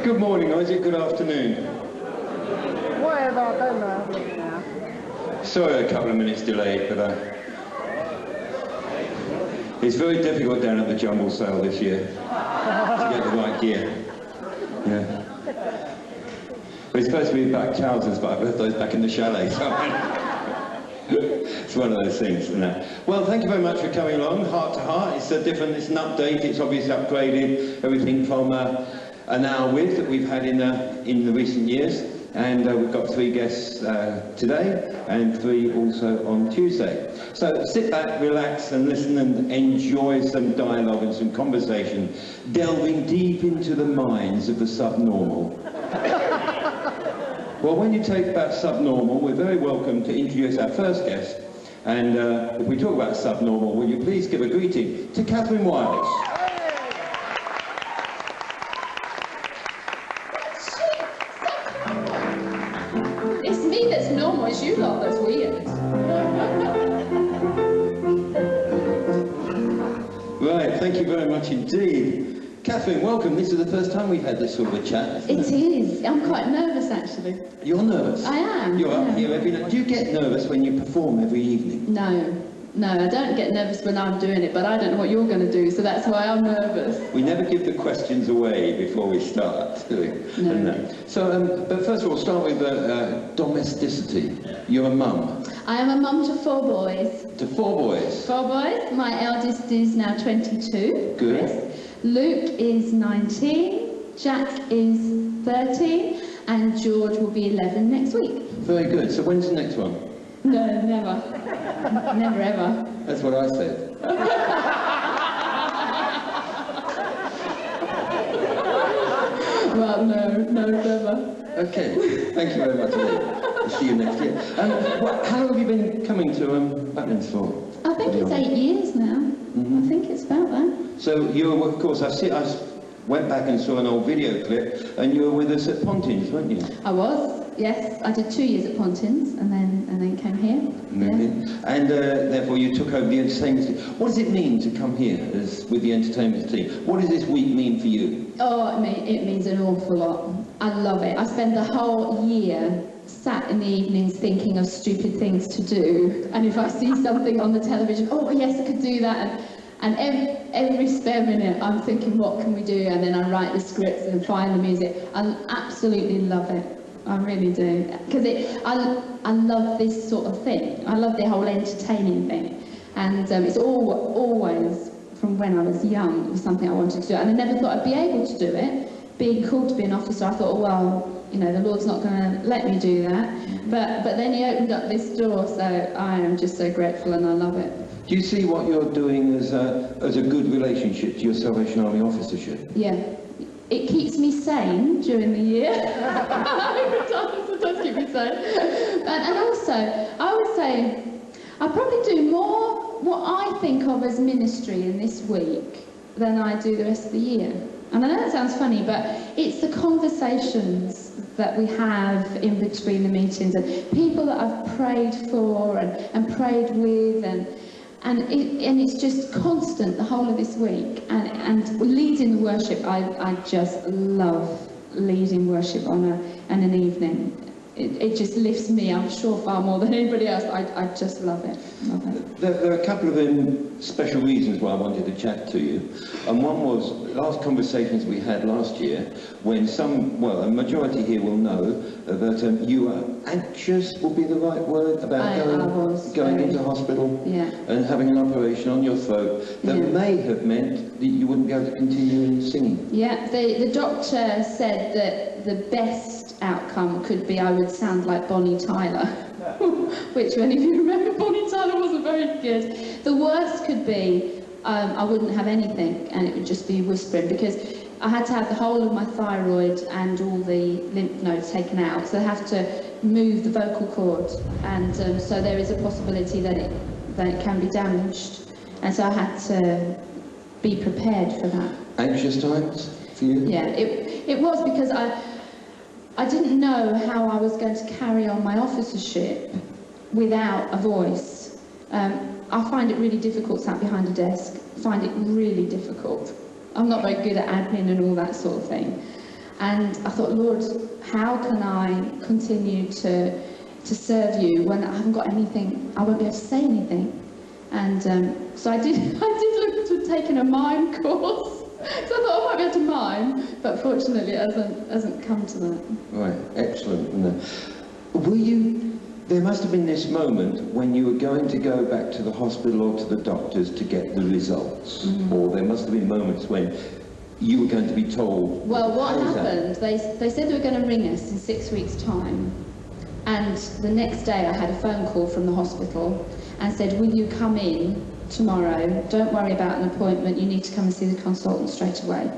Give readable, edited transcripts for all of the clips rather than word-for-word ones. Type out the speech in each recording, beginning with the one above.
Good morning, or is it good afternoon? Whatever, I don't know. Sorry, a couple of minutes delayed, but it's very difficult down at the jumble sale this year to get the right gear. Yeah. We're supposed to be back trousers, but I've left those back in the chalet, so it's one of those things, isn't it? Well, thank you very much for coming along. Heart to Heart, it's different, it's an update, it's obviously upgraded everything from an hour with that we've had in the recent years. And we've got 3 guests today and 3 also on Tuesday. So sit back, relax and listen and enjoy some dialogue and some conversation, delving deep into the minds of the subnormal. Well, when you take about subnormal, we're very welcome to introduce our first guest. And if we talk about subnormal, will you please give a greeting to Catherine Wireless. It's me that's normal, it's you lot that's weird. Right, thank you very much indeed. Catherine, welcome. This is the first time we've had this sort of a chat. It is. I'm quite nervous, actually. You're nervous? I am. You're up here every night. Do you get nervous when you perform every evening? No, I don't get nervous when I'm doing it, but I don't know what you're going to do, so that's why I'm nervous. We never give the questions away before we start, do we? No. So, but first of all, start with domesticity. You're a mum. I am a mum to 4 boys. To 4 boys? 4 boys. My eldest is now 22. Good. Chris. Luke is 19, Jack is 13, and George will be 11 next week. Very good. So when's the next one? No, never. Never ever. That's what I said. Well, no, never. Okay. Thank you very much indeed. I'll see you next year. How long have you been coming to Butlins for? I think it's 8 years now. I think it's about that. So you were, of course, I went back and saw an old video clip, and you were with us at Pontins, weren't you? I was, yes. I did 2 years at Pontins, and then came here. Yeah. And therefore you took over the entertainment team. What does it mean to come here with the entertainment team? What does this week mean for you? Oh, it means an awful lot. I love it. I spend the whole year sat in the evenings thinking of stupid things to do, and if I see something on the television, oh yes, I could do that, and every spare minute I'm thinking, what can we do? And then I write the scripts and find the music. I absolutely love it. I really do, because I love this sort of thing. I love the whole entertaining thing, and it's always from when I was young. It was something I wanted to do, and I never thought I'd be able to do it. Being called to be an officer, I thought, oh, well, you know, the Lord's not going to let me do that. But then He opened up this door, so I am just so grateful, and I love it. Do you see what you're doing as a good relationship to your Salvation Army officership? Yeah. It keeps me sane during the year. It does keep me sane. And also, I would say, I probably do more what I think of as ministry in this week than I do the rest of the year. And I know that sounds funny, but it's the conversations that we have in between the meetings, and people that I've prayed for and prayed with, and it's just constant the whole of this week. And leading the worship, I just love leading worship on an evening. It just lifts me, I'm sure, far more than anybody else. I just love it. There are a couple of special reasons why I wanted to chat to you. And one was last conversations we had last year, when a majority here will know that you were anxious, would be the right word, about going into hospital and having an operation on your throat that may have meant that you wouldn't be able to continue in singing. Yeah, the doctor said that the best outcome could be I would sound like Bonnie Tyler, which, when you remember, Bonnie Tyler wasn't very good. The worst could be I wouldn't have anything, and it would just be whispering, because I had to have the whole of my thyroid and all the lymph nodes taken out, so I have to move the vocal cord, and so there is a possibility that it can be damaged, and so I had to be prepared for that. Anxious times for you? Yeah, it was, because I didn't know how I was going to carry on my officership without a voice. I find it really difficult sat behind a desk. I find it really difficult. I'm not very good at admin and all that sort of thing. And I thought, Lord, how can I continue to serve you when I haven't got anything? I won't be able to say anything. And so I did look to taking a mime course. So I thought I might be able to mime, but fortunately it hasn't come to that. Right, excellent. Were you, there must have been this moment when you were going to go back to the hospital or to the doctors to get the results, or there must have been moments when you were going to be told. Well, what happened, they said they were going to ring us in 6 weeks' time, and the next day I had a phone call from the hospital and said, will you come in tomorrow? Don't worry about an appointment, you need to come and see the consultant straight away.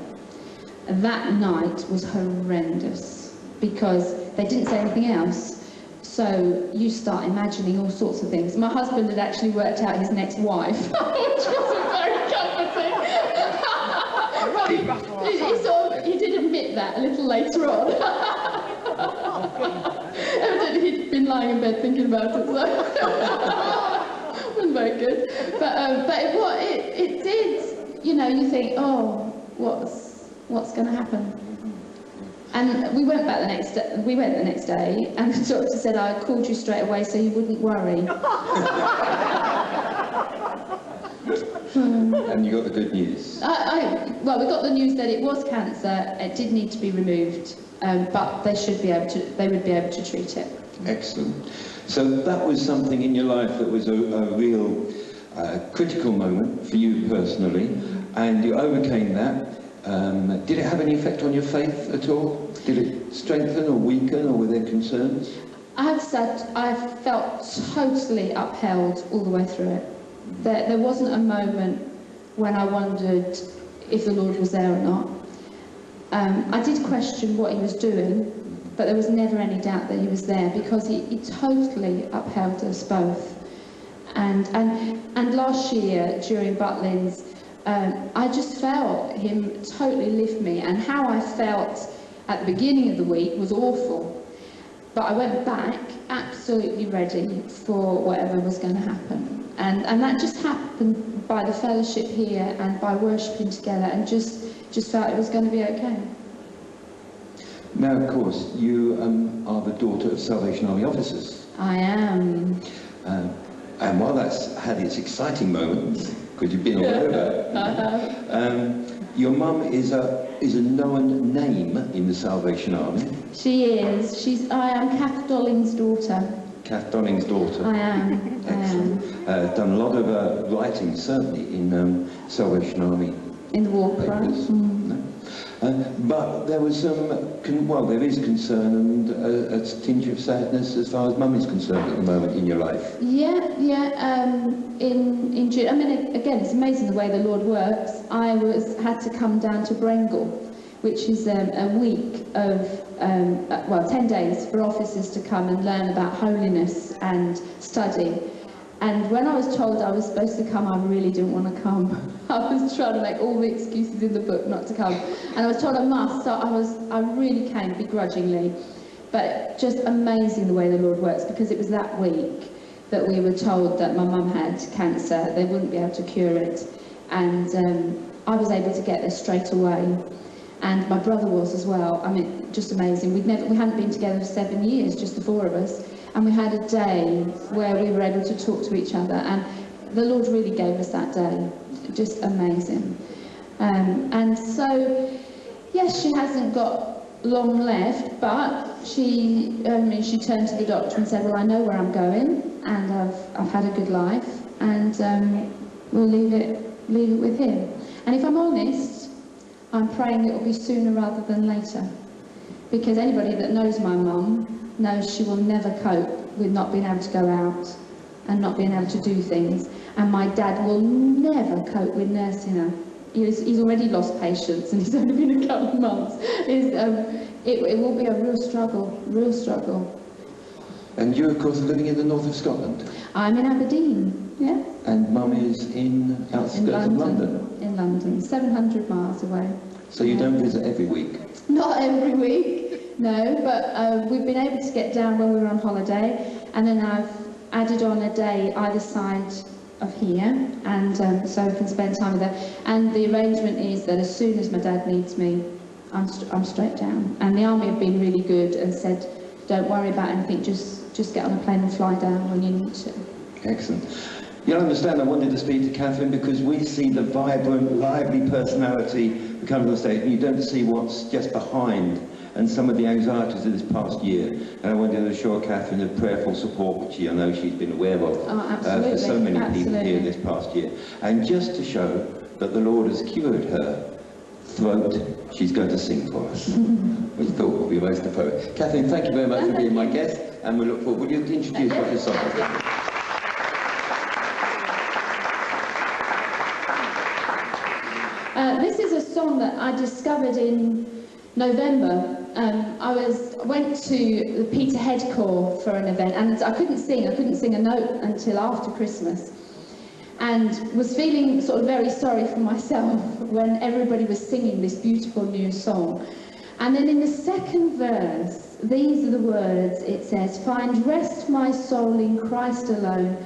And that night was horrendous because they didn't say anything else. So you start imagining all sorts of things. My husband had actually worked out his next wife, which wasn't very comforting. He did admit that a little later on. Evidently he'd been lying in bed thinking about it, so wasn't very good. But it did, you know, you think, oh, what's going to happen? And we went back the next day. We went the next day, and the doctor said, I called you straight away so you wouldn't worry. And you got the good news. Well, we got the news that it was cancer. It did need to be removed, but they would be able to treat it. Excellent. So that was something in your life that was a real critical moment for you personally, and you overcame that. Did it have any effect on your faith at all? Did it strengthen or weaken, or were there concerns? I have said I felt totally upheld all the way through it. There wasn't a moment when I wondered if the Lord was there or not. I did question what he was doing, but there was never any doubt that he was there because he totally upheld us both. And last year during Butlins, I just felt him totally lift me, and how I felt at the beginning of the week was awful. But I went back absolutely ready for whatever was going to happen. And that just happened by the fellowship here and by worshipping together, and just felt it was going to be okay. Now, of course, you are the daughter of Salvation Army officers. I am. And while that's had its exciting moments, because you've been all over, your mum is a known name in the Salvation Army. She is. I am Kath Dolling's daughter. Kath Dolling's daughter. I am. Excellent. Done a lot of writing, certainly, in Salvation Army. In the war crimes. But there was some, there is concern and a tinge of sadness as far as mum is concerned at the moment in your life. Yeah. In June, I mean, again, it's amazing the way the Lord works. I had to come down to Brengle, which is a week of 10 days for officers to come and learn about holiness and study. And when I was told I was supposed to come, I really didn't want to come. I was trying to make all the excuses in the book not to come. And I was told I must, so I really came begrudgingly. But just amazing the way the Lord works, because it was that week that we were told that my mum had cancer. They wouldn't be able to cure it. And I was able to get there straight away. And my brother was as well. I mean, just amazing. We hadn't been together for 7 years, just the four of us. And we had a day where we were able to talk to each other, and the Lord really gave us that day. Just amazing. And so, yes, she hasn't got long left, but she turned to the doctor and said, well, I know where I'm going, and I've had a good life, and we'll leave it with him. And if I'm honest, I'm praying it will be sooner rather than later, because anybody that knows my mum knows she will never cope with not being able to go out and not being able to do things. And my dad will never cope with nursing her. He's already lost patience, and it's only been a couple of months. It will be a real struggle. And you, of course, are living in the north of Scotland? I'm in Aberdeen, yeah. And mum is in outskirts of London? In London, 700 miles away. So you don't visit every week? Not every week, no, but we've been able to get down when we were on holiday, and then I've added on a day either side of here, and so we can spend time with her. And the arrangement is that as soon as my dad needs me, I'm straight down. And the army have been really good and said, don't worry about anything, just get on a plane and fly down when you need to. Excellent. You'll understand I wanted to speak to Catherine because we see the vibrant, lively personality that comes on the stage, and you don't see what's just behind and some of the anxieties of this past year. And I wanted to assure Catherine of prayerful support, which I know she's been aware of for so many people here this past year. And just to show that the Lord has cured her throat, she's going to sing for us. We thought would be most appropriate. Catherine, thank you very much for being my guest, and we look forward. Would you introduce what your song is? This is a song that I discovered in November. I went to the Peterhead Corps for an event, and I couldn't sing a note until after Christmas, and was feeling sort of very sorry for myself when everybody was singing this beautiful new song. And then in the second verse, these are the words. It says, "Find rest, my soul, in Christ alone.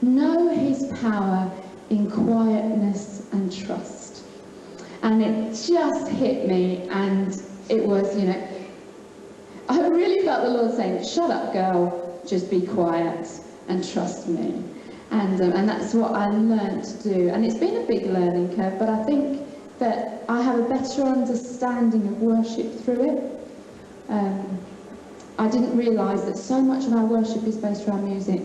Know his power in quietness and trust." And it just hit me, and it was, you know, I really felt the Lord saying, shut up, girl, just be quiet and trust me. And that's what I learned to do. And it's been a big learning curve, but I think that I have a better understanding of worship through it. I didn't realise that so much of our worship is based around music,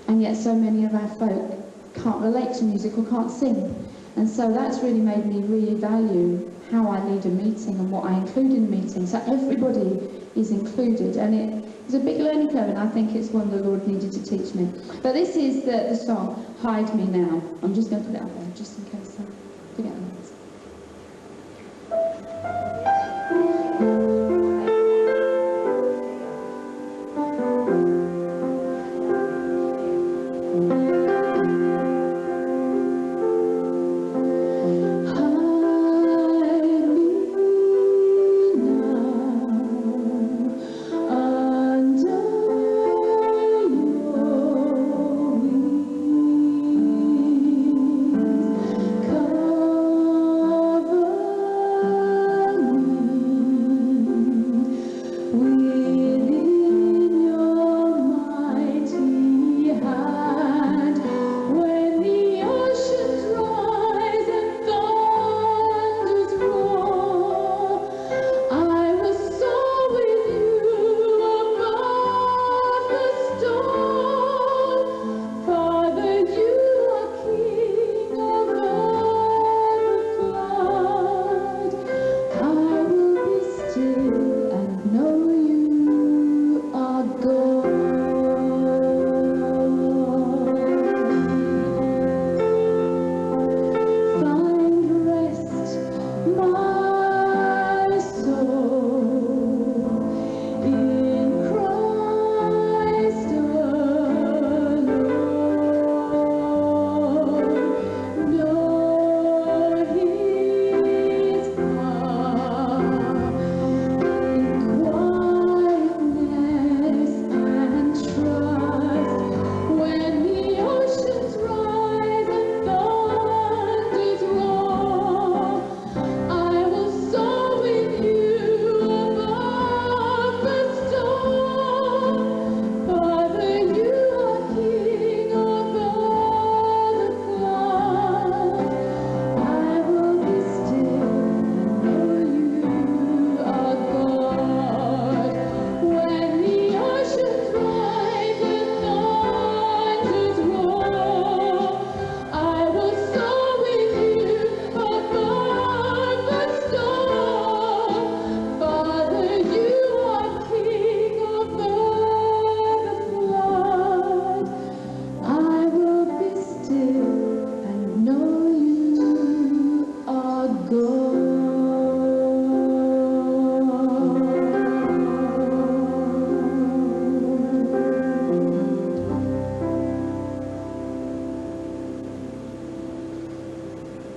and yet so many of our folk can't relate to music or can't sing. And so that's really made me reevaluate how I lead a meeting and what I include in the meeting. So everybody is included, and it is a big learning curve, and I think it's one the Lord needed to teach me. But this is the song, "Hide Me Now." I'm just going to put it up there, just in case I forget the words.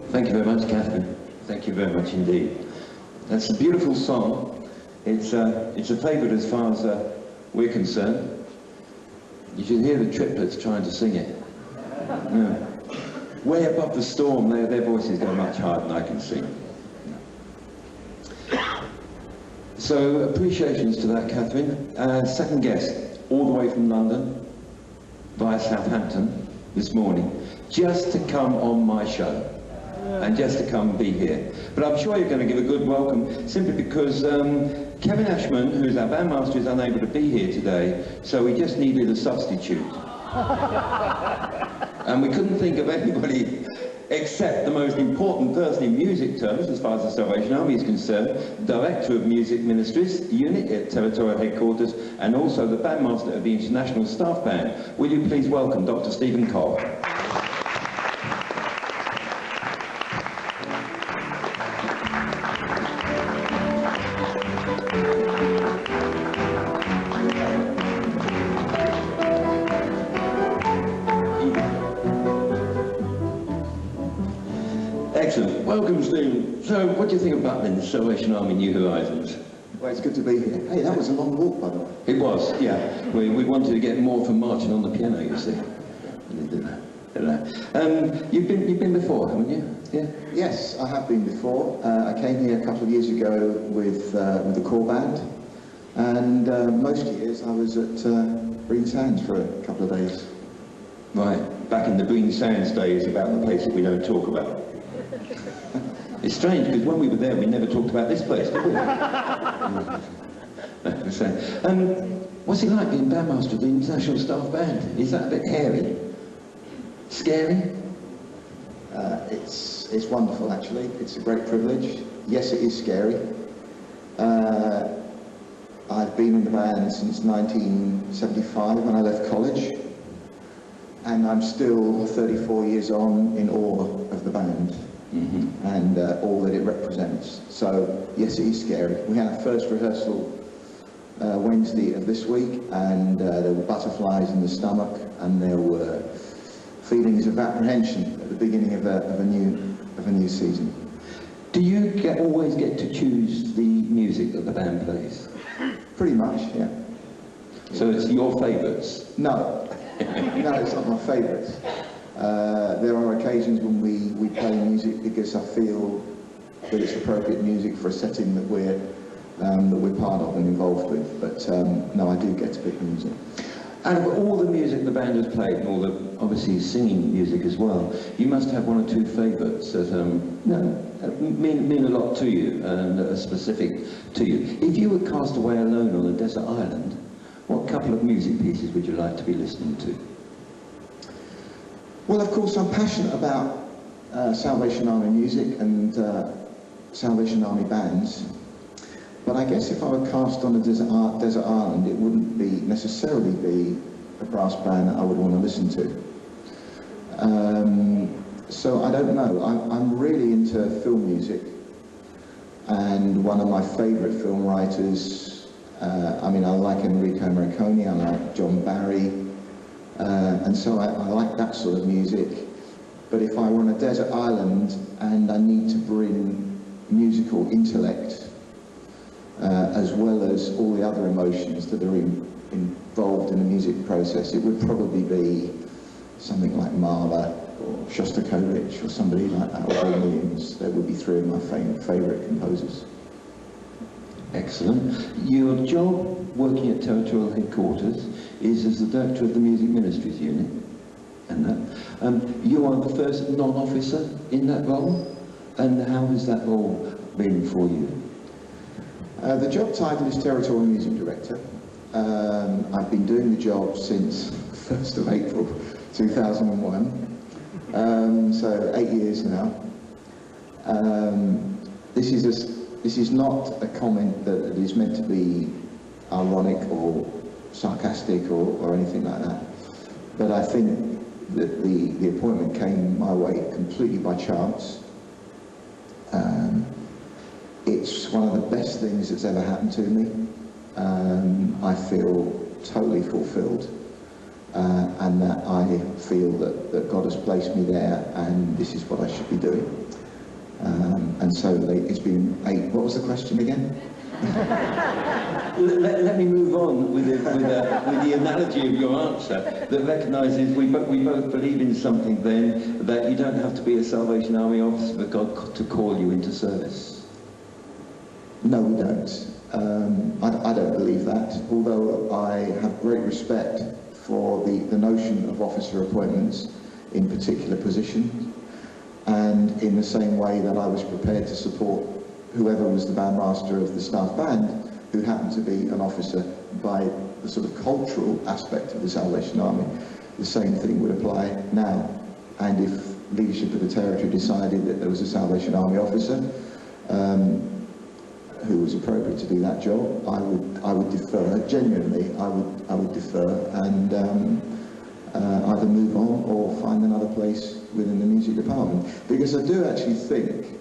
Thank you very much, Catherine. Thank you very much indeed. That's a beautiful song. It's a favourite as far as we're concerned. You should hear the triplets trying to sing it. Yeah. Way above the storm, their voices go much higher than I can sing. So appreciations to that, Catherine. Second guest, all the way from London, via Southampton this morning, just to come on my show and just to come and be here. But I'm sure you're going to give a good welcome, simply because Kevin Ashman, who's our bandmaster, is unable to be here today, so we just needed a substitute. And we couldn't think of anybody except the most important person in music terms, as far as the Salvation Army is concerned, Director of Music Ministries Unit at Territorial Headquarters, and also the bandmaster of the International Staff Band. Will you please welcome Dr. Stephen Cole. Excellent. Welcome, Stephen. So, what do you think about the Salvation Army New Horizons? Well, it's good to be here. Hey, that was a long walk, by the way. It was, yeah. We wanted to get more from marching on the piano, you see. You've been before, haven't you? Yeah. Yes, I have been before. I came here a couple of years ago with the core band, and most years I was at Green Sands for a couple of days. Right. Back in the Green Sands days, about the place that we don't talk about. It's strange, because when we were there, we never talked about this place, did we? What's it like being bandmaster of the International Staff Band? Is that a bit hairy? Scary? It's wonderful, actually. It's a great privilege. Yes, it is scary. I've been in the band since 1975 when I left college, and I'm still 34 years on in awe of the band. Mm-hmm. And all that it represents. So, yes, it is scary. We had our first rehearsal Wednesday of this week, and there were butterflies in the stomach, and there were feelings of apprehension at the beginning of a new season. Do you always get to choose the music that the band plays? Pretty much, yeah. So it's your favourites? No. No, it's not my favourites. There are occasions when we play music because I feel that it's appropriate music for a setting that we're part of and involved with. But no, I do get to pick music. Out of all the music the band has played, and all the obviously singing music as well, you must have one or two favourites that mean a lot to you and are specific to you. If you were cast away alone on a desert island, what couple of music pieces would you like to be listening to? Well, of course, I'm passionate about Salvation Army music and Salvation Army bands, but I guess if I were cast on a desert island, it wouldn't necessarily be a brass band that I would want to listen to. So I don't know. I'm really into film music, and one of my favourite film writers, I like Enrico Morricone, I like John Barry, and so I like that sort of music. But if I were on a desert island and I need to bring musical intellect as well as all the other emotions that are involved in the music process, it would probably be something like Mahler or Shostakovich or somebody like that, or Vaughan Williams. They would be three of my favourite composers. Excellent. Your job working at Territorial Headquarters is as the Director of the Music Ministries Unit, and that. You are the first non-officer in that role, and how has that role been for you? The job title is Territorial Music Director. I've been doing the job since 1st of April 2001, so 8 years now. This is not a comment that is meant to be ironic or sarcastic or anything like that, but I think that the appointment came my way completely by chance. It's one of the best things that's ever happened to me. I feel totally fulfilled, and that I feel that God has placed me there, and this is what I should be doing. And so it's been 8. What was the question again? Let me move on with the analogy of your answer that recognises we both believe in something then, that you don't have to be a Salvation Army officer for God to call you into service. No, we don't. I don't believe that, although I have great respect for the notion of officer appointments in particular positions, and in the same way that I was prepared to support whoever was the bandmaster of the staff band, who happened to be an officer by the sort of cultural aspect of the Salvation Army, the same thing would apply now. And if leadership of the territory decided that there was a Salvation Army officer who was appropriate to do that job, I would defer. Genuinely, I would defer and either move on or find another place within the music department. Because I do actually think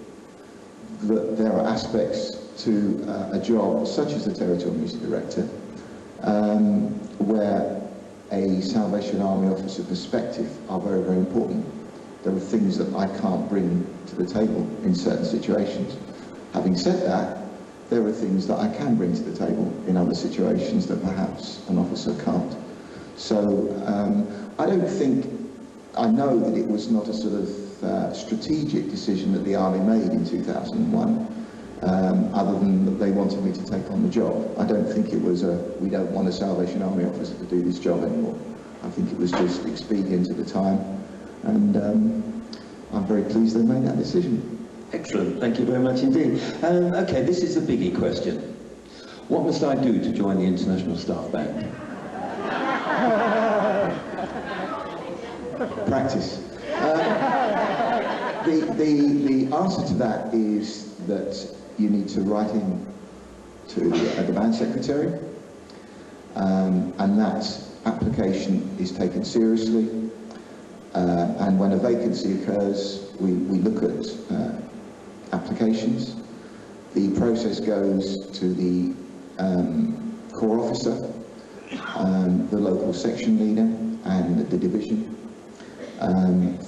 that there are aspects to a job such as the territorial music director where a Salvation Army officer perspective are very, very important. There are things that I can't bring to the table in certain situations. Having said that, there are things that I can bring to the table in other situations that perhaps an officer can't. So I don't think, I know that it was not a sort of strategic decision that the Army made in 2001, other than that they wanted me to take on the job. I don't think it was we don't want a Salvation Army officer to do this job anymore. I think it was just expedient at the time, and I'm very pleased they made that decision. Excellent, thank you very much indeed. Okay, this is a biggie question. What must I do to join the International Staff Band? Practice. The answer to that is that you need to write in to the band secretary, and that application is taken seriously. And when a vacancy occurs, we look at applications. The process goes to the corps officer, the local section leader, and the division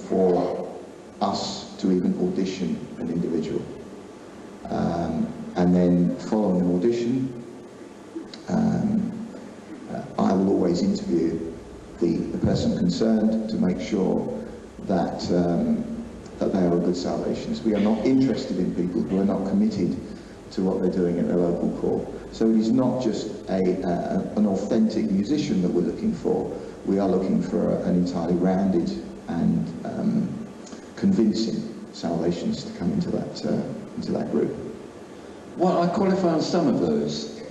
for us to even audition an individual. And then following an audition, I will always interview the person concerned to make sure that that they are a good Salvationist. We are not interested in people who are not committed to what they're doing at their local corps. So it is not just an authentic musician that we're looking for. We are looking for an entirely rounded and convincing Salvationist to come into that group. Well, I qualify on some of those.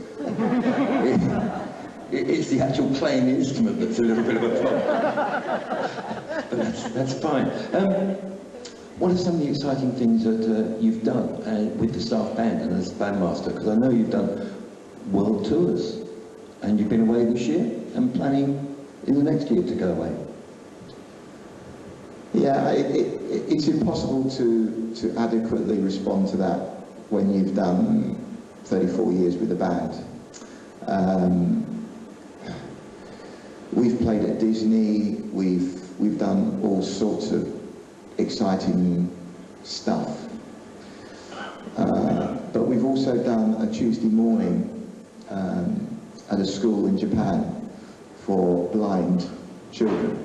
It's the actual playing instrument that's a little bit of a problem. But that's fine. What are some of the exciting things that you've done with the staff band and as bandmaster? Because I know you've done world tours, and you've been away this year and planning in the next year to go away. Yeah, it's impossible to adequately respond to that when you've done 34 years with the band. We've played at Disney, we've done all sorts of exciting stuff. But we've also done a Tuesday morning at a school in Japan for blind children.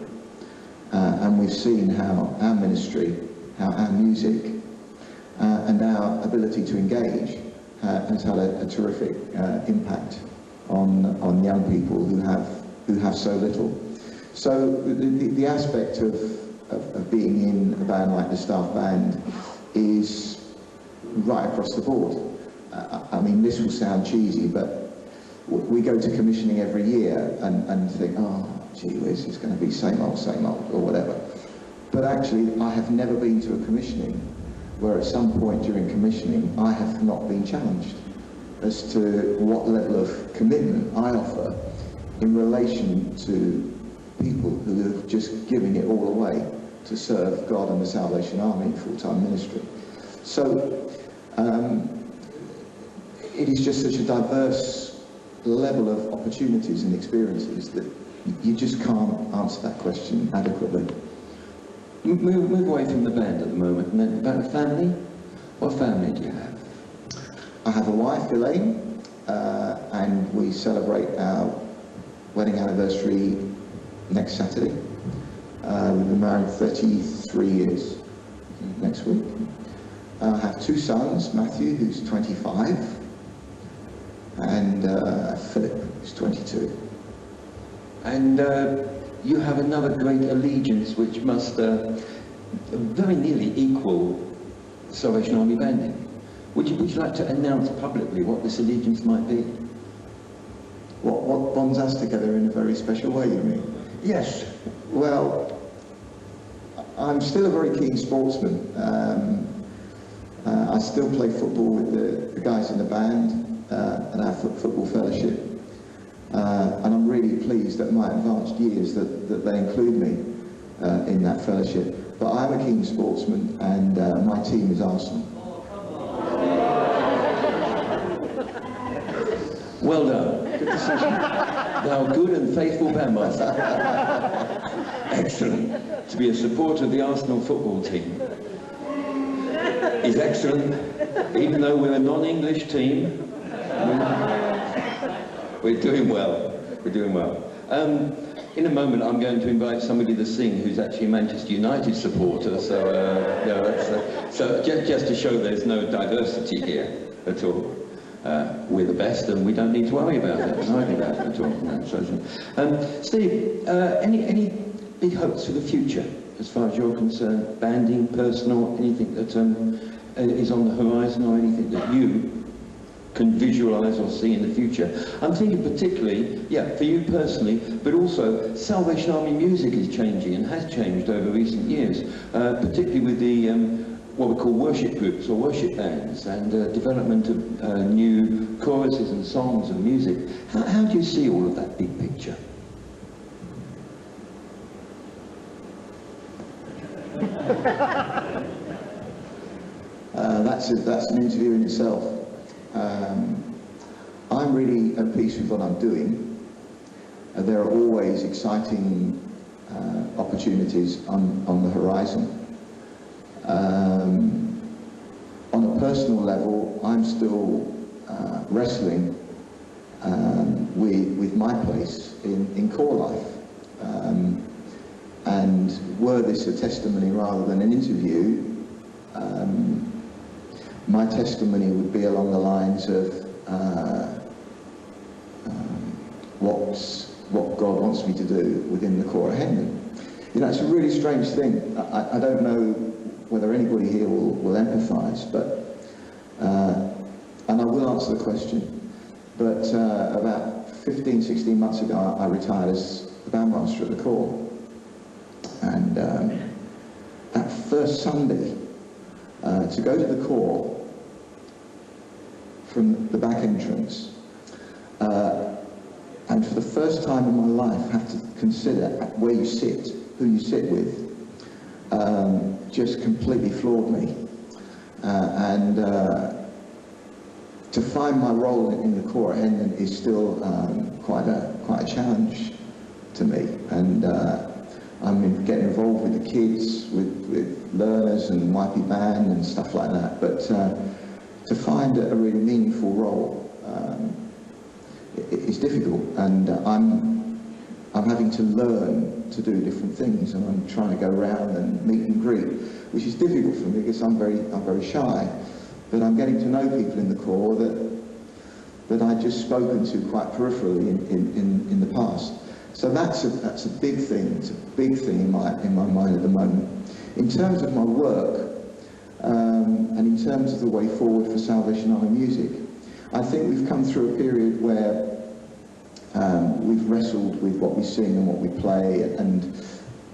And we've seen how our ministry, how our music, and our ability to engage has had a terrific impact on young people who have so little. So the aspect of being in a band like the staff band is right across the board. I mean, this will sound cheesy, but we go to commissioning every year and think, oh, gee whiz, it's going to be same old, or whatever. But actually, I have never been to a commissioning where at some point during commissioning, I have not been challenged as to what level of commitment I offer in relation to people who are just giving it all away to serve God and the Salvation Army in full-time ministry. So it is just such a diverse level of opportunities and experiences that you just can't answer that question adequately. Move away from the band at the moment, and then about a family. What family do you have? I have a wife, Elaine, and we celebrate our wedding anniversary next Saturday. We've been married 33 years next week. I have two sons, Matthew, who's 25, and Philip is 22. And you have another great allegiance which must very nearly equal Salvation Army banding. Would you like to announce publicly what this allegiance might be? What bonds us together in a very special way, you mean? Yes. Well, I'm still a very keen sportsman. I still play football with the guys in the band and our football fellowship. And I'm really pleased at my advanced years that they include me in that fellowship. But I'm a keen sportsman, and my team is Arsenal. Well done. Good decision. Thou good and faithful bandmaster. Excellent. To be a supporter of the Arsenal football team is excellent, even though we're a non-English team. We're doing well. We're doing well. In a moment, I'm going to invite somebody to sing who's actually a Manchester United supporter. So, so just to show there's no diversity here at all. We're the best, and we don't need to worry about it. Worry about it at all. No, so, Steve, any big hopes for the future, as far as you're concerned? Banding, personal, anything that is on the horizon, or anything that you can visualise or see in the future? I'm thinking particularly, for you personally, but also Salvation Army music is changing and has changed over recent years, particularly with the what we call worship groups or worship bands, and development of new choruses and songs and music. How do you see all of that big picture? That's an interview in itself. I'm really at peace with what I'm doing. There are always exciting opportunities on the horizon. On a personal level, I'm still wrestling with my place in core life. And were this a testimony rather than an interview, my testimony would be along the lines of what God wants me to do within the core of Hendon. You know, it's a really strange thing. I don't know whether anybody here will empathise, but and I will answer the question. But about 15, 16 months ago, I retired as the bandmaster at the core, and that first Sunday, to go to the core from the back entrance, and for the first time in my life have to consider where you sit, who you sit with, just completely floored me. And to find my role in the core at Hendon is still quite a challenge to me. And I'm getting involved with the kids, with learners and YP band and stuff like that. But to find a really meaningful role is difficult, and I'm having to learn to do different things, and I'm trying to go around and meet and greet, which is difficult for me because I'm very shy. But I'm getting to know people in the core that I've just spoken to quite peripherally in the past. So that's a big thing. It's a big thing in my mind at the moment. In terms of my work, and in terms of the way forward for Salvation Army music, I think we've come through a period where we've wrestled with what we sing and what we play, and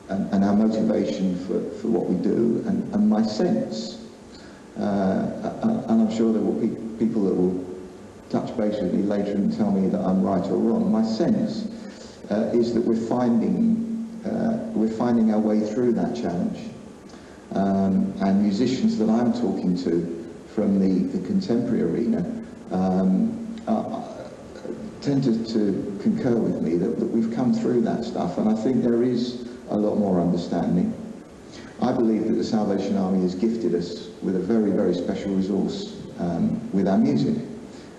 our motivation for what we do. And my sense, and I'm sure there will be people that will touch base with me later and tell me that I'm right or wrong. My sense is that we're finding our way through that challenge. And musicians that I'm talking to from the contemporary arena tend to concur with me that we've come through that stuff, and I think there is a lot more understanding. I believe that the Salvation Army has gifted us with a very, very special resource with our music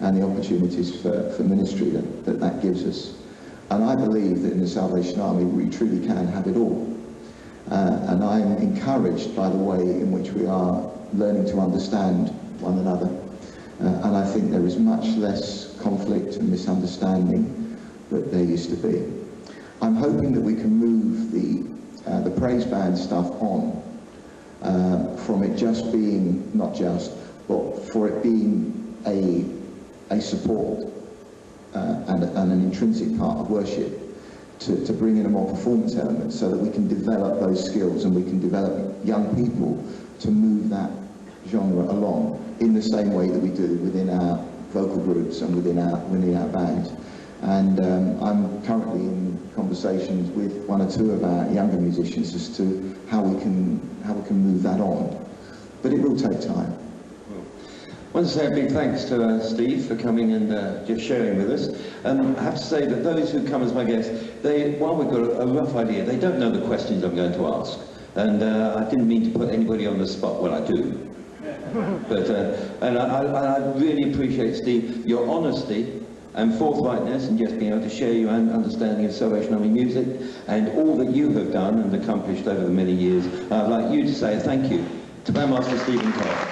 and the opportunities for ministry that gives us. And I believe that in the Salvation Army we truly can have it all. And I'm encouraged by the way in which we are learning to understand one another. And I think there is much less conflict and misunderstanding that there used to be. I'm hoping that we can move the praise band stuff on from it just being, not just, but for it being a support and an intrinsic part of worship, to bring in a more performance element so that we can develop those skills and we can develop young people to move that genre along in the same way that we do within our vocal groups and within our band. And I'm currently in conversations with one or two of our younger musicians as to how we can move that on. But it will take time. I want to say a big thanks to Steve for coming and just sharing with us. I have to say that those who come as my guests, while we've got a rough idea, they don't know the questions I'm going to ask. And I didn't mean to put anybody on the spot. Well, I do. But and I really appreciate, Steve, your honesty and forthrightness and just being able to share your own understanding of Salvation Army music and all that you have done and accomplished over the many years. I'd like you to say a thank you to Bandmaster Stephen Clark.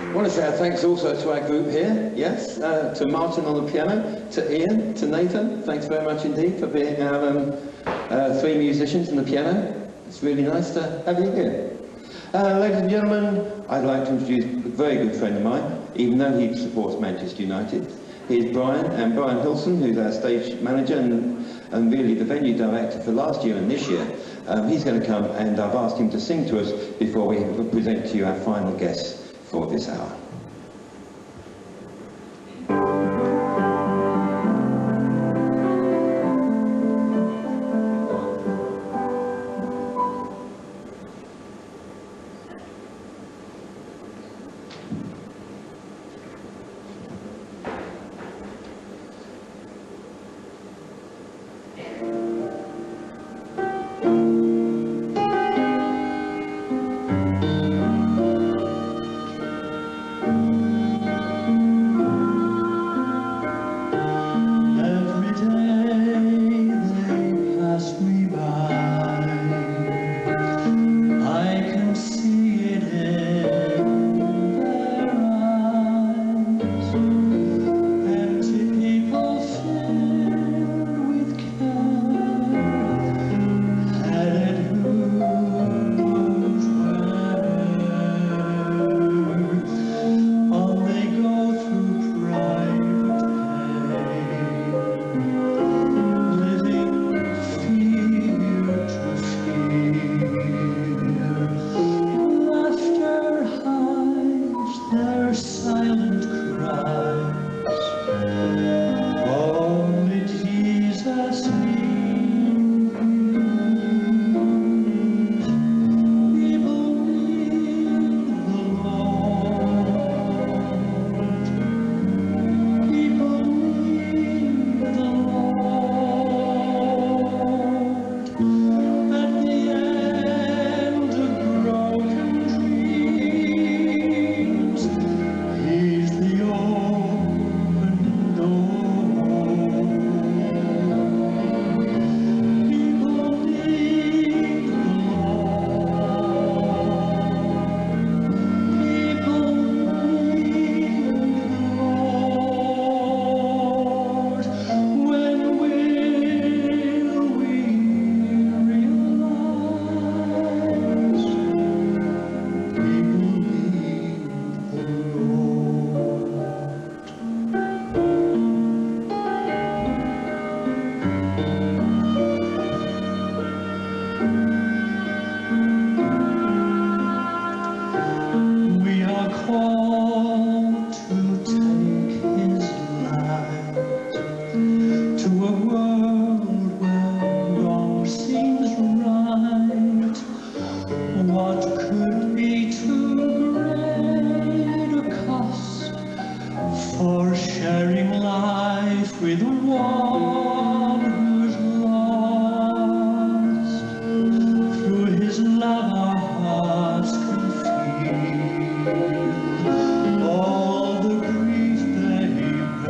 I want to say thanks also to our group here, yes, to Martin on the piano, to Ian, to Nathan. Thanks very much indeed for being our three musicians on the piano. It's really nice to have you here. Ladies and gentlemen, I'd like to introduce a very good friend of mine, even though he supports Manchester United. Here's Brian Hilson, who's our stage manager and really the venue director for last year and this year. He's going to come, and I've asked him to sing to us before we present to you our final guests for this hour. All the grief they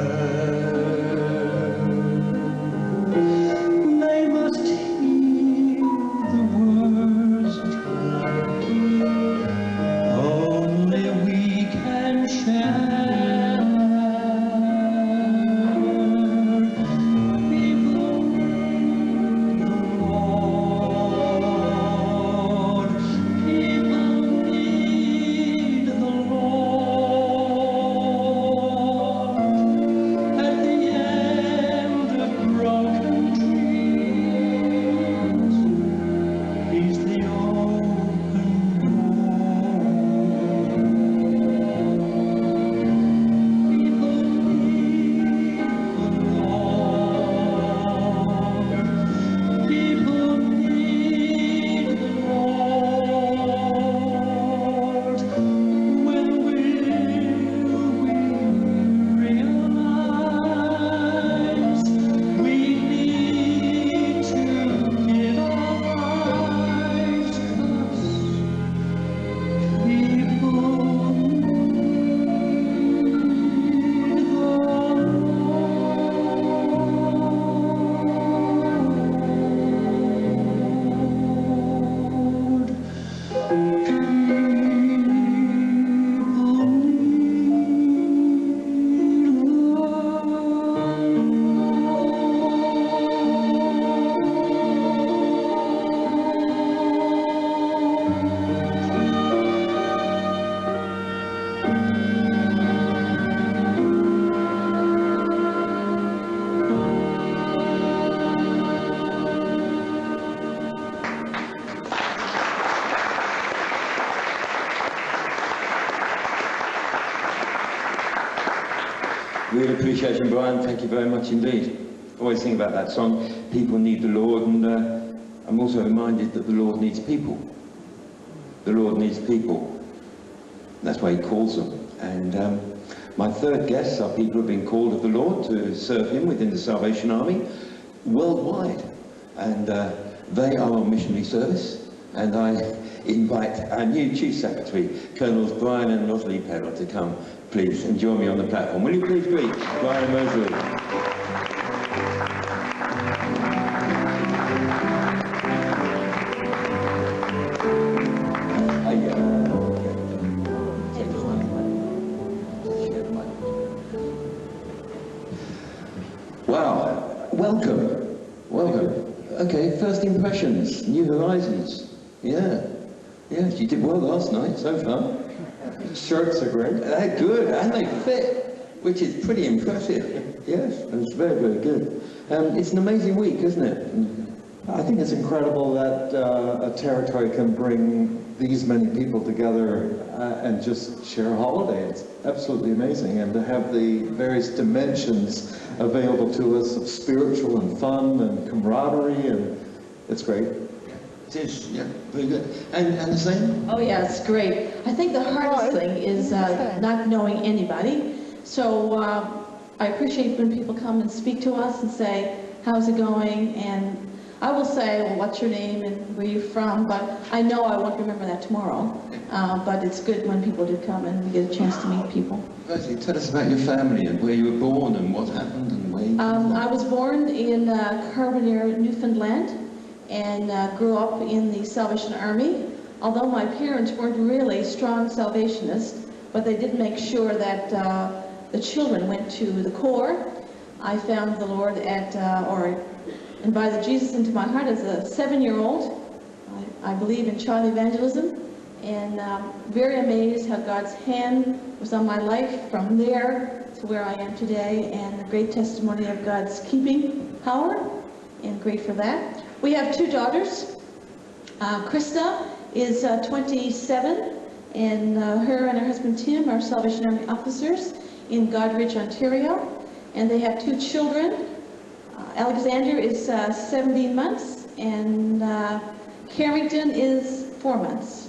Real appreciation, Brian. Thank you very much indeed. Always think about that song, People Need the Lord, and I'm also reminded that the Lord needs people. The Lord needs people. That's why he calls them. And my third guests are people who have been called of the Lord to serve him within the Salvation Army worldwide. And they are on missionary service. And I invite our new Chief Secretary, Colonels Brian and Rosalie Perrott, to come, please, and join me on the platform. Will you please greet Brian and Rosalie? Wow, welcome, welcome. Okay, first impressions, New Horizons. Yeah, yes, you did well last night, so far. Shirts are great. They're good, and they fit, which is pretty impressive. Yes, it's very, very good. It's an amazing week, isn't it? I think it's incredible that a territory can bring these many people together and just share a holiday. It's absolutely amazing. And to have the various dimensions available to us of spiritual and fun and camaraderie, and it's great. It is, yeah, very good. And the same? Oh yeah, it's great. I think the hardest thing is not knowing anybody. So I appreciate when people come and speak to us and say, how's it going? And I will say, well, what's your name and where you're from? But I know I won't remember that tomorrow. But it's good when people do come and we get a chance to meet people. Rosalie, tell us about your family and where you were born and what happened and where you I was born in Carbonear, Newfoundland, and grew up in the Salvation Army. Although my parents weren't really strong Salvationists, but they did make sure that the children went to the Corps. I found the Lord at, invited Jesus into my heart as a 7-year-old. I believe in child evangelism, and very amazed how God's hand was on my life from there to where I am today, and a great testimony of God's keeping power, and great for that. We have 2 daughters. Krista is 27, and her and her husband Tim are Salvation Army officers in Goderich, Ontario, and they have 2 children. Alexander is 17 months, and Carrington is 4 months.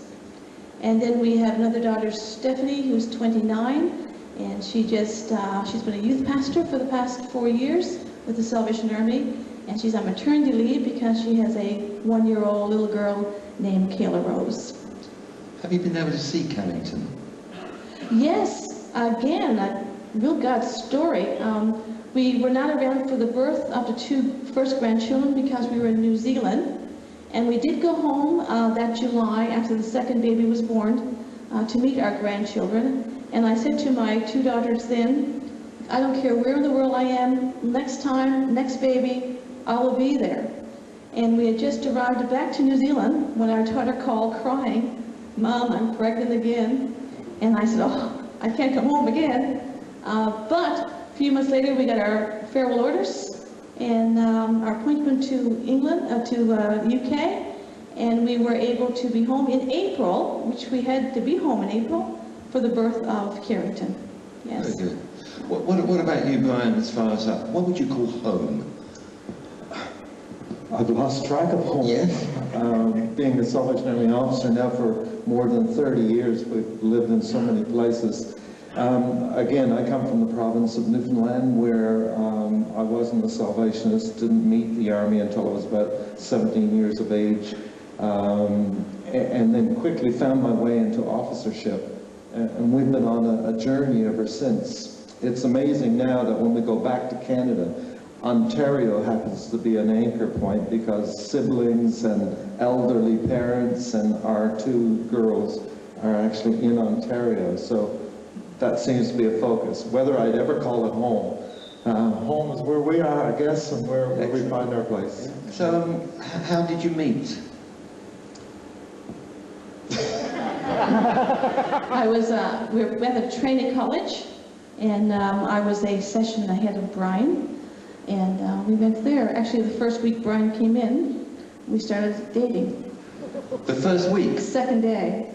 And then we have another daughter, Stephanie, who's 29, and she's been a youth pastor for the past 4 years with the Salvation Army. And she's on maternity leave because she has a 1-year-old little girl named Kayla Rose. Have you been able to see Carrington? Yes, again, a real God story. We were not around for the birth of the 2 first grandchildren because we were in New Zealand. And we did go home that July after the second baby was born to meet our grandchildren. And I said to my 2 daughters then, I don't care where in the world I am, next time, next baby, I will be there. And we had just arrived back to New Zealand when our daughter called crying, Mom, I'm pregnant again. And I said, oh, I can't come home again. But a few months later, we got our farewell orders and our appointment to England, to UK. And we were able to be home in April, which we had to be home in April, for the birth of Carrington. Yes. Very good. What about you, Brian, as far as what would you call home? I've lost track of home. Yes. Being a Salvation Army officer now for more than 30 years, we've lived in so many places. Again, I come from the province of Newfoundland, where I wasn't a Salvationist, didn't meet the Army until I was about 17 years of age, and then quickly found my way into officership. And we've been on a journey ever since. It's amazing now that when we go back to Canada, Ontario happens to be an anchor point because siblings and elderly parents and our 2 girls are actually in Ontario. So that seems to be a focus. Whether I'd ever call it home, home is where we are, I guess, and where we find our place. So, how did you meet? We were at a training college, and I was a session ahead of Brian. And we went there. Actually, the first week Brian came in, we started dating. The first week? Second day.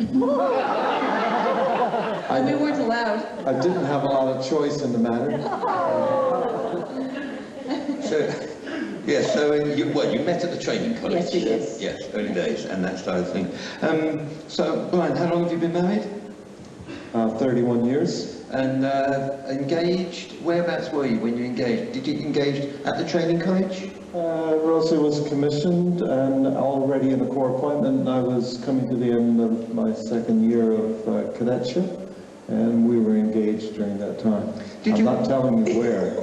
We weren't allowed. I didn't have a lot of choice in the matter. So, yes, so you met at the training college? Yes, we did. Yes, early days, and that style of thing. So, Brian, how long have you been married? 31 years. And engaged, whereabouts were you when you engaged? Did you engage at the training college? Rosie was commissioned and already in a corps appointment, and I was coming to the end of my second year of cadetship, and we were engaged during that time. I'm not telling you where.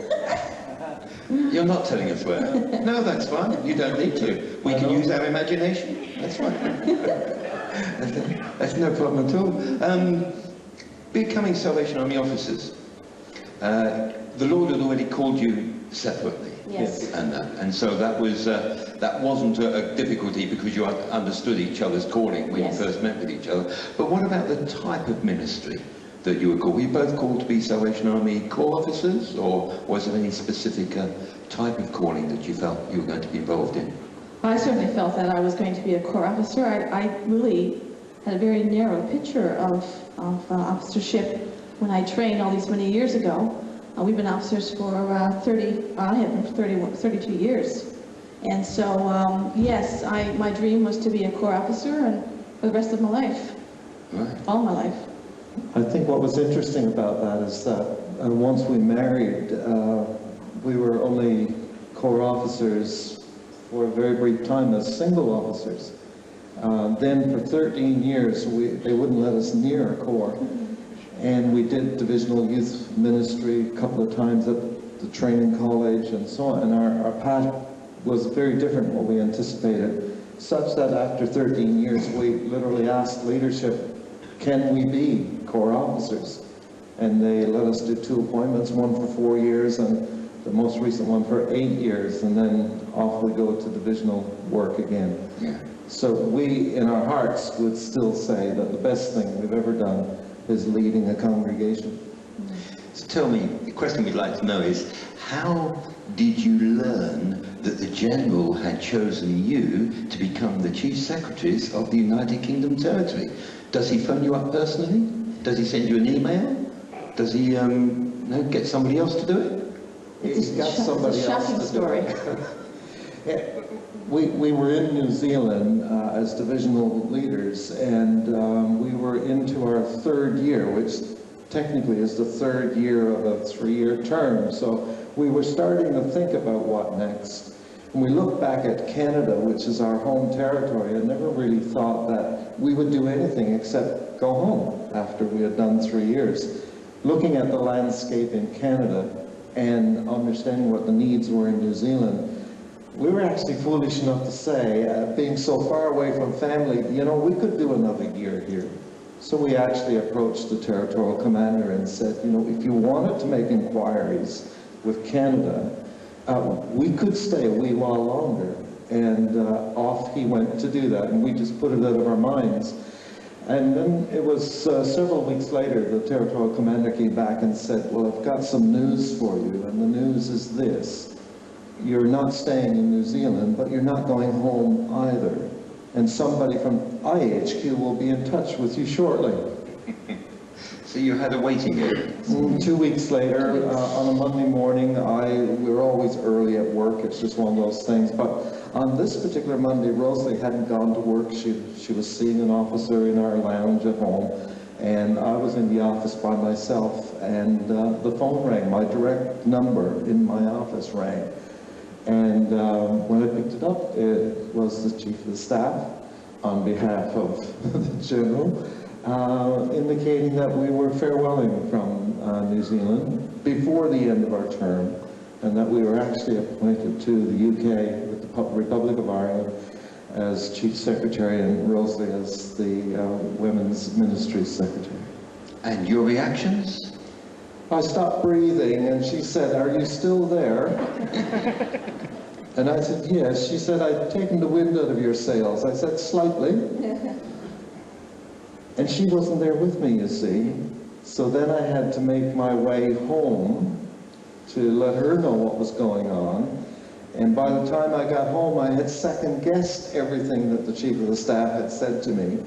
You're not telling us where? No, that's fine. You don't need to. We can use our imagination. That's fine. That's no problem at all. Becoming Salvation Army officers, the Lord had already called you separately. Yes. And so that wasn't a difficulty because you understood each other's calling when you first met with each other. But what about the type of ministry that you were called? Were you both called to be Salvation Army corps officers, or was there any specific type of calling that you felt you were going to be involved in? I certainly felt that I was going to be a corps officer. I really had a very narrow picture of officership when I trained all these many years ago. We've been officers for I have been for 32 years. And so, yes, my dream was to be a corps officer and for the rest of my life, all my life. I think what was interesting about that is that once we married, we were only corps officers for a very brief time as single officers. Then for 13 years, they wouldn't let us near a corps. And we did divisional youth ministry a couple of times at the training college and so on. And our path was very different from what we anticipated, such that after 13 years, we literally asked leadership, can we be corps officers? And they let us do 2 appointments, one for 4 years and the most recent one for 8 years. And then off we go to divisional work again. Yeah. So we, in our hearts, would still say that the best thing we've ever done is leading a congregation. So tell me, the question we'd like to know is, how did you learn that the General had chosen you to become the Chief Secretaries of the United Kingdom Territory? Does he phone you up personally? Does he send you an email? Does he get somebody else to do it? He's got somebody else to do story. it. We were in New Zealand as divisional leaders, and we were into our 3rd year, which technically is the 3rd year of a 3-year term. So we were starting to think about what next. And we looked back at Canada, which is our home territory, and never really thought that we would do anything except go home after we had done 3 years. Looking at the landscape in Canada and understanding what the needs were in New Zealand, we were actually foolish enough to say, being so far away from family, we could do another year here. So we actually approached the territorial commander and said, if you wanted to make inquiries with Canada, we could stay a wee while longer. And off he went to do that, and we just put it out of our minds. And then it was several weeks later, the territorial commander came back and said, well, I've got some news for you, and the news is this. You're not staying in New Zealand, but you're not going home either. And somebody from IHQ will be in touch with you shortly. So you had a waiting game? 2 weeks later, on a Monday morning, we were always early at work, it's just one of those things, but on this particular Monday, Rosalie hadn't gone to work. She was seeing an officer in our lounge at home, and I was in the office by myself, and the phone rang. My direct number in my office rang. And when I picked it up, it was the Chief of the Staff on behalf of the General, indicating that we were farewelling from New Zealand before the end of our term, and that we were actually appointed to the UK, with the Republic of Ireland, as Chief Secretary, and Rosalie as the Women's Ministry Secretary. And your reactions? I stopped breathing, and she said, "Are you still there?" And I said, "Yes." She said, "I've taken the wind out of your sails." I said, "Slightly." And she wasn't there with me, you see. So then I had to make my way home to let her know what was going on. And by the time I got home, I had second-guessed everything that the Chief of the Staff had said to me.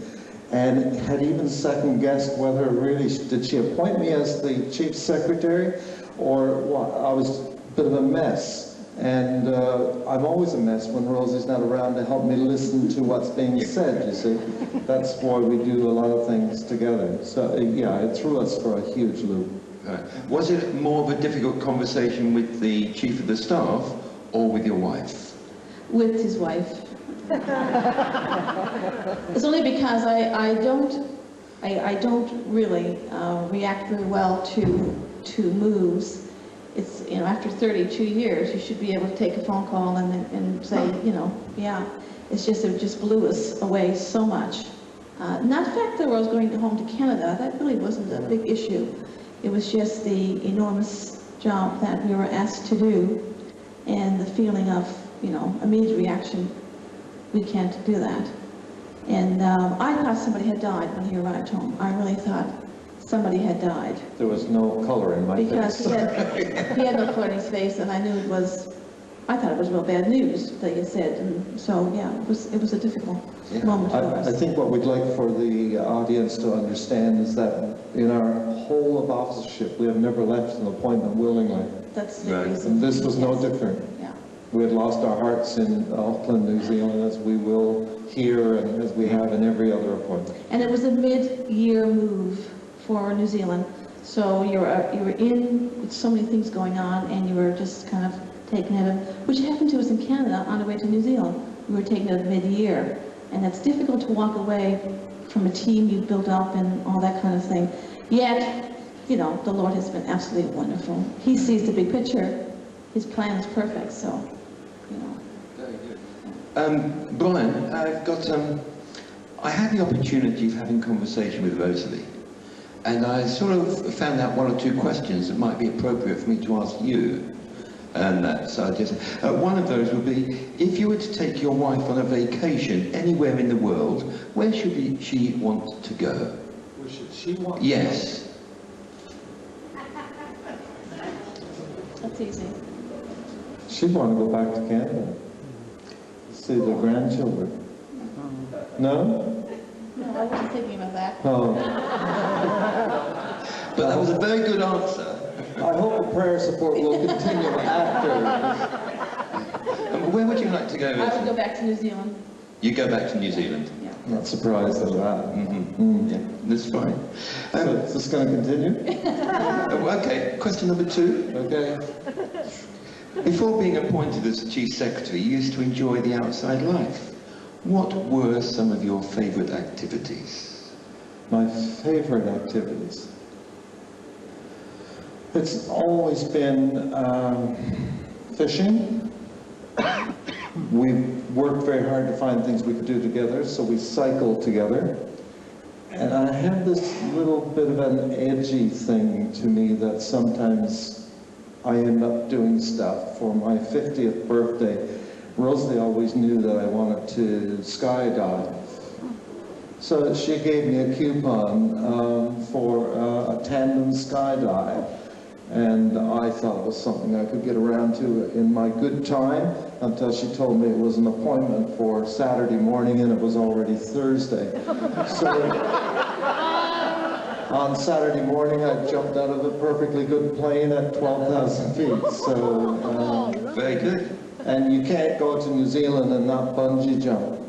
and had even second guessed whether really, did she appoint me as the chief secretary, or what? I was a bit of a mess. And I'm always a mess when Rosie's not around to help me listen to what's being said, you see. That's why we do a lot of things together. So yeah, it threw us for a huge loop. Right. Was it more of a difficult conversation with the chief of the staff or with your wife? With his wife. It's only because I don't really react very well to moves. It's, you know, after 32 years, you should be able to take a phone call and say, you know, yeah, it's just, it just blew us away so much. Not the fact that I was going home to Canada, that really wasn't a big issue. It was just the enormous job that we were asked to do and the feeling of, you know, immediate reaction, we can't do that. And I thought somebody had died when he arrived home. I really thought somebody had died. There was no color in my Because face. he had no color in his face, and I knew it was, I thought it was real bad news that he said, and so, yeah, it was a difficult moment for us. I think what we'd like for the audience to understand is that in our whole of officership, we have never left an appointment willingly. That's the Right. reason. And this was no Yes. different. Yeah. We had lost our hearts in Auckland, New Zealand, as we will here and as we have in every other appointment. And it was a mid-year move for New Zealand, so you were in with so many things going on, and you were just kind of taken out of, which happened to us in Canada on the way to New Zealand. We were taken out of mid-year, and it's difficult to walk away from a team you've built up and all that kind of thing. Yet, you know, the Lord has been absolutely wonderful. He sees the big picture. His plan is perfect, so, you know. Very good. Brian, I've got, I had the opportunity of having a conversation with Rosalie, and I sort of found out one or two questions that might be appropriate for me to ask you. And that's, one of those would be, if you were to take your wife on a vacation anywhere in the world, where should she want to go? Where should she want to Yes. That's easy. She'd want to go back to Canada, see the grandchildren. No? No, I wasn't thinking about that. Oh. But that was a very good answer. I hope the prayer support will continue after. Where would you like to go? I would go back to New Zealand. You go back to New Zealand. Yeah. Not surprised at that. Yeah, that's fine. So is this going to continue? Okay, question number 2. Okay. Before being appointed as Chief Secretary, you used to enjoy the outside life. What were some of your favourite activities? My favorite activities. It's always been fishing. We've worked very hard to find things we could do together, so we cycled together. And I have this little bit of an edgy thing to me that sometimes I end up doing stuff. For my 50th birthday, Rosalie always knew that I wanted to skydive. So she gave me a coupon for a tandem skydive. And I thought it was something I could get around to in my good time until she told me it was an appointment for Saturday morning and it was already Thursday. So on Saturday morning I jumped out of a perfectly good plane at 12,000 feet. So, Very good. and you can't go to New Zealand and not bungee jump.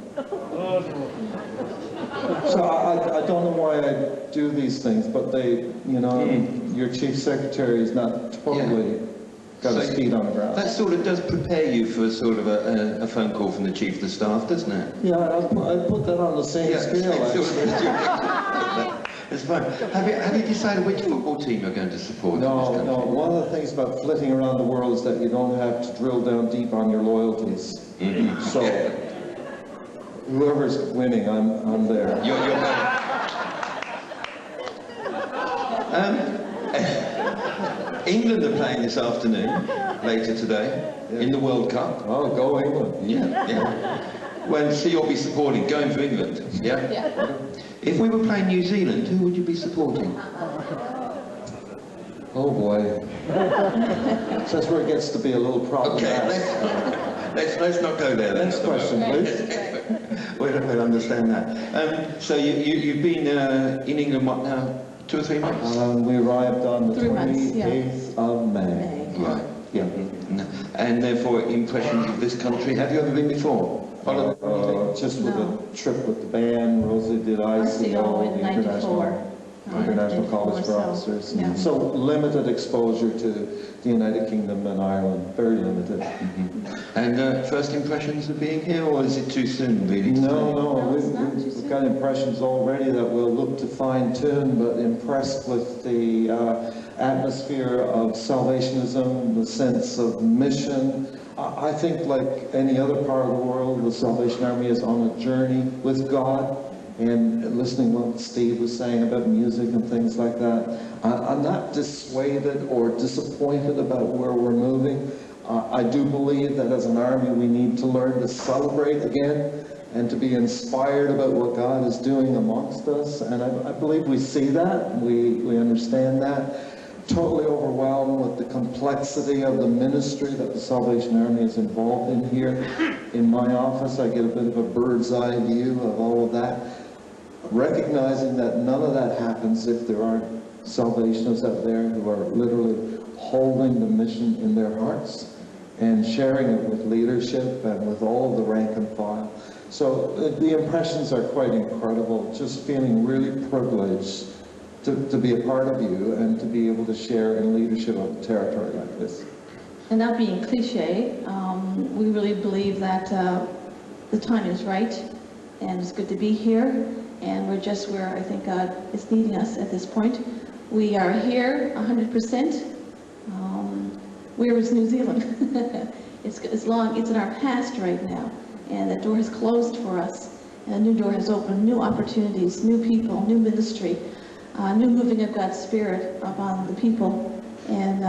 So I don't know why I do these things, but they, you know, your chief secretary is not totally got his feet on the ground. That sort of does prepare you for sort of a phone call from the Chief of the Staff, doesn't it? Yeah, I'd put that on the same scale, actually. It's fine. Have you decided which football team you're going to support in this No, country? no. One of the things about flitting around the world is that you don't have to drill down deep on your loyalties. So whoever's winning, I'm there. You're England are playing this afternoon, later today, in the World Cup. Oh, go England. Yeah. Well, so you'll be supporting, going for England, yeah? Yeah. If we were playing New Zealand, who would you be supporting? Oh boy. That's where it gets to be a little problematic. Okay, let's not go there then. Next question, please. we'll understand that. So you've been in England, what now, 2 or 3 months? We arrived on the 3 months, yeah. 28th of May. Right. Yeah. And therefore, impressions of this country. Have you ever been before? Just with No. a trip with the band. Rosie did ICO, in the 94. International College for So, Officers. yeah. So limited exposure to the United Kingdom and Ireland, very limited. And first impressions of being here, or is it too soon, really? to say? No, it's not too we've soon. got impressions already that we'll look to fine tune, but impressed with the atmosphere of salvationism, the sense of mission. I think like any other part of the world, the Salvation Army is on a journey with God. And listening to what Steve was saying about music and things like that, I'm not dissuaded or disappointed about where we're moving. I do believe that as an army we need to learn to celebrate again and to be inspired about what God is doing amongst us. And I believe we see that, we understand that. Totally overwhelmed with the complexity of the ministry that the Salvation Army is involved in here. In my office, I get a bit of a bird's eye view of all of that, recognizing that none of that happens if there aren't Salvationists out there who are literally holding the mission in their hearts and sharing it with leadership and with all of the rank and file. So the impressions are quite incredible, just feeling really privileged to be a part of you and to be able to share in leadership of a territory like this. And not being cliche, we really believe that the time is right, and it's good to be here, and we're just where I think God is leading us at this point. We are here 100%. Where is New Zealand? it's in our past right now, and that door has closed for us, and a new door has opened, new opportunities, new people, new ministry, new moving of God's Spirit upon the people. And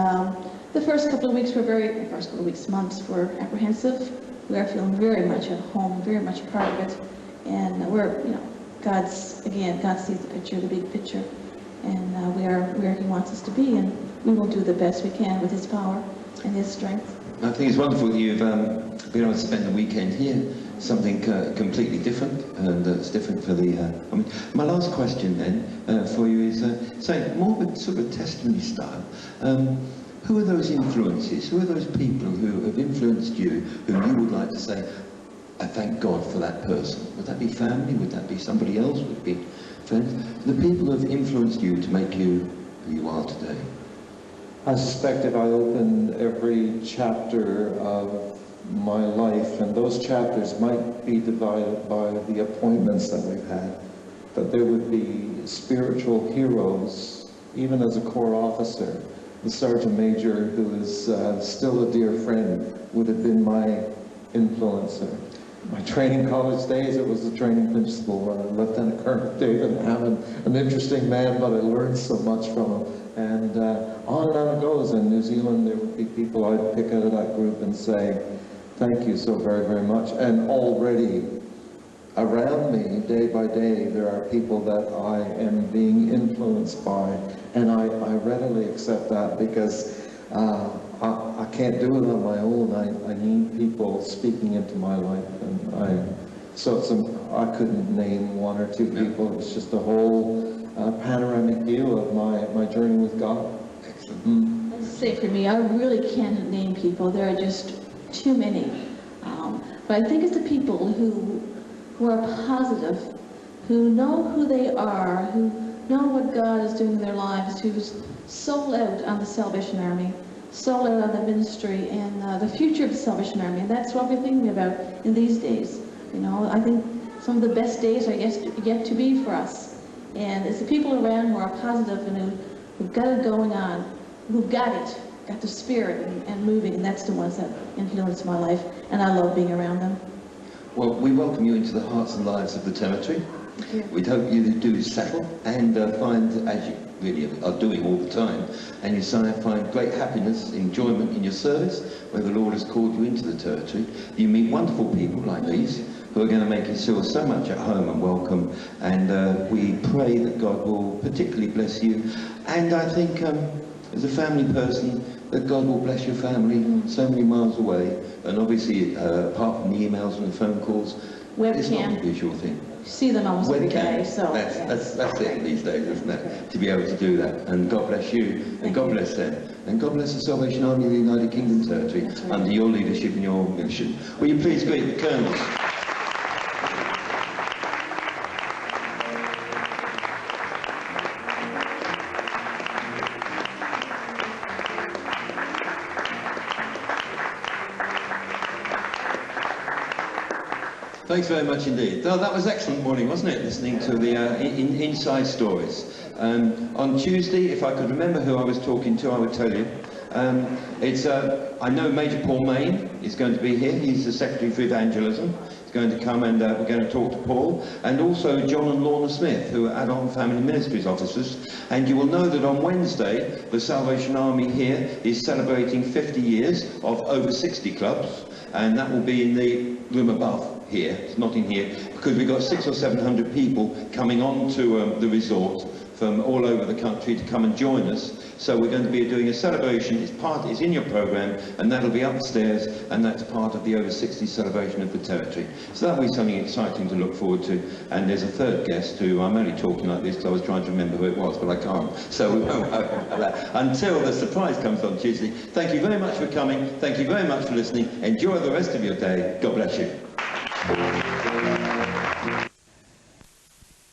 the first couple of months were apprehensive. We are feeling very much at home, very much a part of it. And we're, God sees the picture, the big picture. And we are where He wants us to be, and we will do the best we can with His power and His strength. I think it's wonderful that you've been able to spend the weekend here, something completely different, and it's different for the... my last question then for you is, more of a sort of testimony style. Who are those influences? Who are those people who have influenced you, whom you would like to say, I thank God for that person? Would that be family? Would that be somebody else? Would it be friends? The people who have influenced you to make you who you are today. I suspect if I opened every chapter of my life, and those chapters might be divided by the appointments that we've had, that there would be spiritual heroes, even as a corps officer. The Sergeant Major, who is still a dear friend, would have been my influencer. My training college days, it was the training principal, Lieutenant Colonel David Hammond, an interesting man, but I learned so much from him. And on it goes. In New Zealand, there would be people I'd pick out of that group and say, thank you so very, very much. And already around me, day by day, there are people that I am being influenced by. And I readily accept that because I can't do it on my own. I need people speaking into my life. And I couldn't name one or two people. It's just a whole panoramic view of my journey with God. Excellent. I'd say for me, I really can't name people. There are just too many. But I think it's the people who are positive, who know who they are, who know what God is doing in their lives, who's sold out on the Salvation Army, sold out on the ministry and the future of the Salvation Army. And that's what we're thinking about in these days. I think some of the best days are yet to be for us. And it's the people around who are positive and who've got it going on, who've got the spirit and moving, and that's the ones that influence my life, and I love being around them. Well, we welcome you into the hearts and lives of the territory. We'd hope you do settle and find, as you really are doing all the time, and you find great happiness, enjoyment in your service, where the Lord has called you into the territory. You meet wonderful people like these, who are going to make you feel so much at home and welcome, and we pray that God will particularly bless you. And I think, as a family person, that God will bless your family so many miles away, and obviously, apart from the emails and the phone calls, It's not webcam. the usual thing. See them almost every day, Webcam. so. That's it these days, isn't it? To be able to do that. And God bless you, and Thank God you. bless them. And God bless the Salvation Army of the United Kingdom Territory under your leadership and your mission. Will you please greet the colonels? Thanks very much indeed. Oh, that was excellent morning, wasn't it? Listening to the inside stories. On Tuesday, if I could remember who I was talking to, I would tell you. I know Major Paul Main is going to be here. He's the Secretary for Evangelism. He's going to come and we're going to talk to Paul. And also John and Lorna Smith, who are Add-on Family Ministries officers. And you will know that on Wednesday, the Salvation Army here is celebrating 50 years of over 60 clubs. And that will be in the room above here. It's not in here, because we've got 600 or 700 people coming on to the resort from all over the country to come and join us. So we're going to be doing a celebration. It's in your programme, and that'll be upstairs, and that's part of the over 60 celebration of the territory. So that'll be something exciting to look forward to. And there's a third guest who I'm only talking like this because I was trying to remember who it was, but I can't. So we won't have that until the surprise comes on Tuesday. Thank you very much for coming. Thank you very much for listening. Enjoy the rest of your day. God bless you.